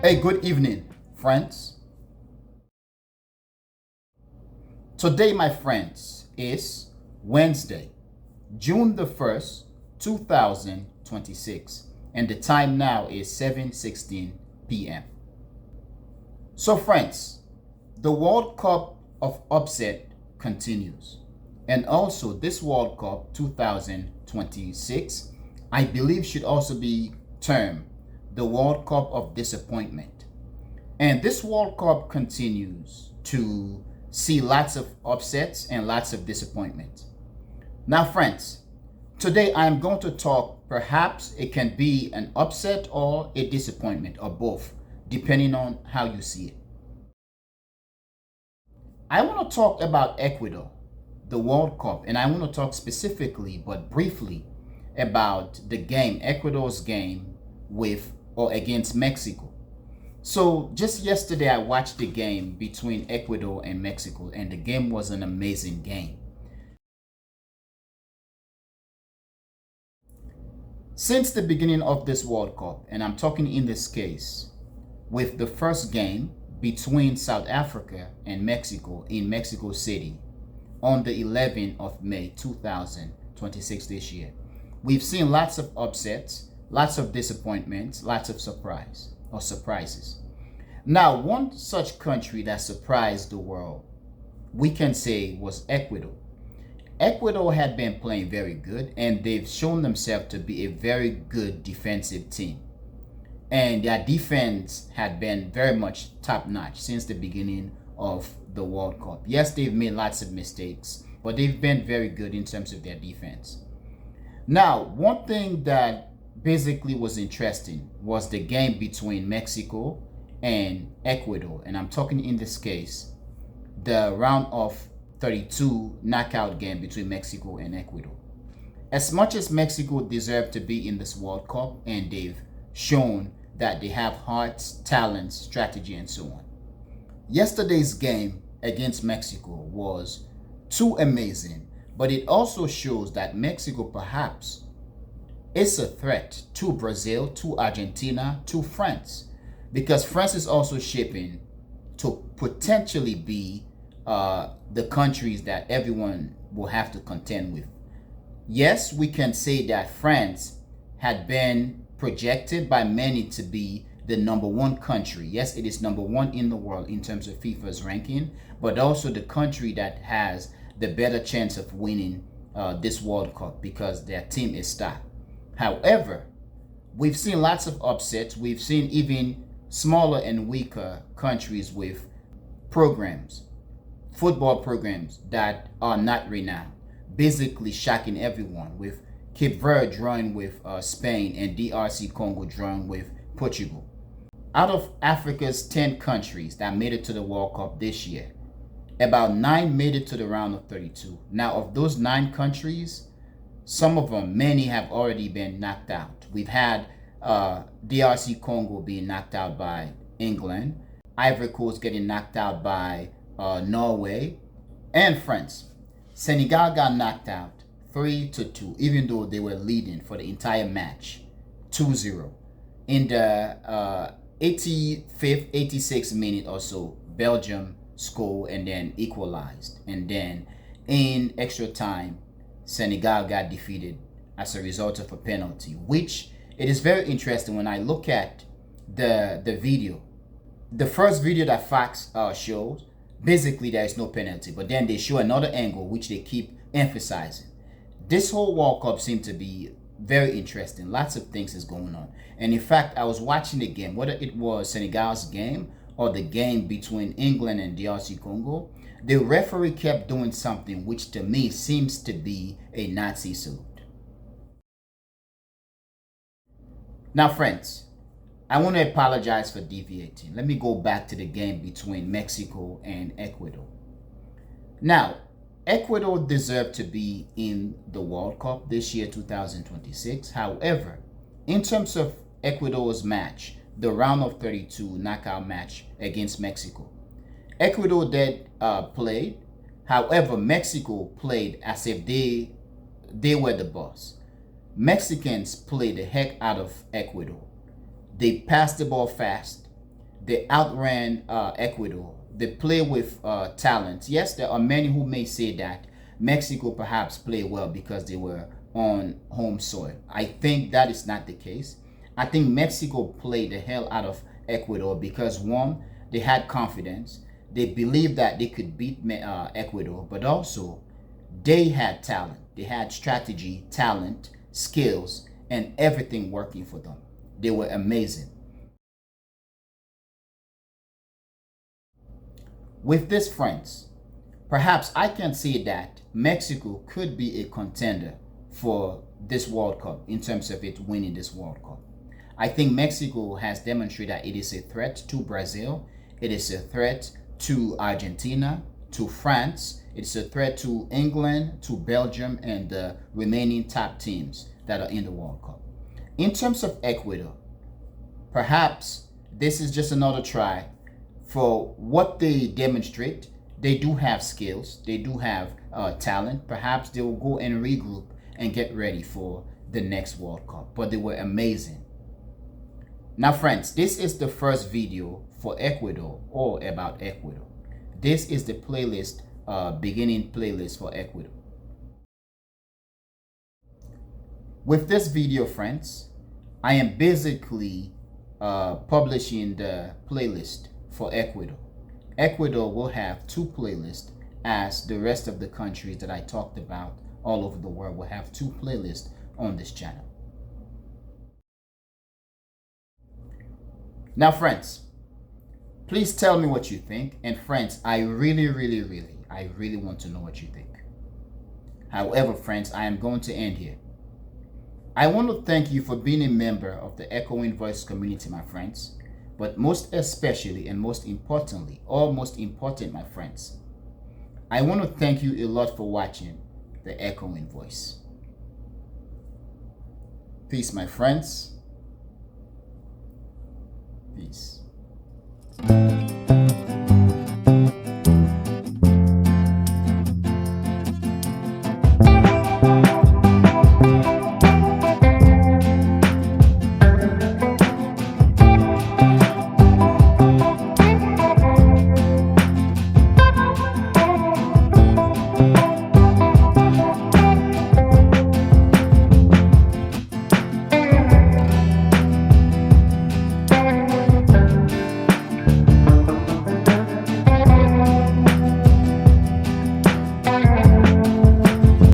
Hey, good evening, friends. Today, my friends, is Wednesday, June the 1st, 2026, and the time now is 7:16 p.m. So, friends, the World Cup of Upset continues. And also, this World Cup 2026, I believe, should also be termed the World Cup of Disappointment. And this World Cup continues to see lots of upsets and lots of disappointment. Now, friends, today I am going to talk, perhaps it can be an upset or a disappointment or both, depending on how you see it. I want to talk about Ecuador, the World Cup, and I want to talk specifically but briefly about the game, Ecuador's game with or against Mexico. So just yesterday, I watched the game between Ecuador and Mexico, and the game was an amazing game. Since the beginning of this World Cup, and I'm talking in this case, with the first game between South Africa and Mexico in Mexico City on the 11th of May 2026 this year, we've seen lots of upsets, lots of disappointments, lots of surprises. Now, one such country that surprised the world, we can say, was Ecuador. Ecuador had been playing very good, and they've shown themselves to be a very good defensive team. And their defense had been very much top-notch since the beginning of the World Cup. Yes, they've made lots of mistakes, but they've been very good in terms of their defense. Now, one thing that basically was interesting was the game between Mexico and Ecuador, and I'm talking in this case the round of 32 knockout game between Mexico and Ecuador. As much as Mexico deserved to be in this World Cup, and they've shown that they have hearts, talents, strategy, and so on, yesterday's game against Mexico was too amazing, but it also shows that Mexico perhaps it's a threat to Brazil, to Argentina, to France, because France is also shaping to potentially be the countries that everyone will have to contend with. Yes, we can say that France had been projected by many to be the number one country. Yes, it is number one in the world in terms of FIFA's ranking, but also the country that has the better chance of winning this World Cup because their team is stacked. However, we've seen lots of upsets. We've seen even smaller and weaker countries with programs, football programs that are not renowned, basically shocking everyone, with Cape Verde drawing with Spain and DRC Congo drawing with Portugal. Out of Africa's 10 countries that made it to the World Cup this year, about 9 made it to the round of 32. Now, of those 9 countries, some of them, many have already been knocked out. We've had DRC Congo being knocked out by England, Ivory Coast getting knocked out by Norway, and France. Senegal got knocked out 3-2, even though they were leading for the entire match, 2-0. In the 85th, 86th minute or so, Belgium scored and then equalized. And then in extra time, Senegal got defeated as a result of a penalty, which it is very interesting when I look at the video. The first video that Fox shows, basically there is no penalty, but then they show another angle which they keep emphasizing. This whole World Cup seemed to be very interesting. Lots of things is going on. And in fact, I was watching the game, whether it was Senegal's game or the game between England and DRC Congo, the referee kept doing something which to me seems to be a Nazi salute. Now, friends, I want to apologize for deviating. Let me go back to the game between Mexico and Ecuador. Now, Ecuador deserved to be in the World Cup this year, 2026. However, in terms of Ecuador's match, the round of 32 knockout match against Mexico, Ecuador did play. However, Mexico played as if they were the boss. Mexicans played the heck out of Ecuador. They passed the ball fast. They outran Ecuador. They play with talent. Yes, there are many who may say that Mexico perhaps played well because they were on home soil. I think that is not the case. I think Mexico played the hell out of Ecuador because, one, they had confidence. They believed that they could beat Ecuador, but also they had talent. They had strategy, talent, skills, and everything working for them. They were amazing. With this, friends, perhaps I can say that Mexico could be a contender for this World Cup in terms of it winning this World Cup. I think Mexico has demonstrated that it is a threat to Brazil. It is a threat to Argentina, to France. It's a threat to England, to Belgium, and the remaining top teams that are in the World Cup. In terms of Ecuador, perhaps this is just another try for what they demonstrate. They do have skills. They do have talent. Perhaps they will go and regroup and get ready for the next World Cup. But they were amazing. Now, friends, this is the first video for Ecuador or about Ecuador. This is the playlist, beginning playlist for Ecuador. With this video, friends, I am basically publishing the playlist for Ecuador. Ecuador will have two playlists, as the rest of the countries that I talked about all over the world will have two playlists on this channel. Now, friends, please tell me what you think. And friends, I really want to know what you think. However, friends, I am going to end here. I want to thank you for being a member of the Echoing Voice community, my friends. But most especially and most importantly, or most important, my friends, I want to thank you a lot for watching the Echoing Voice. Peace, my friends. Peace.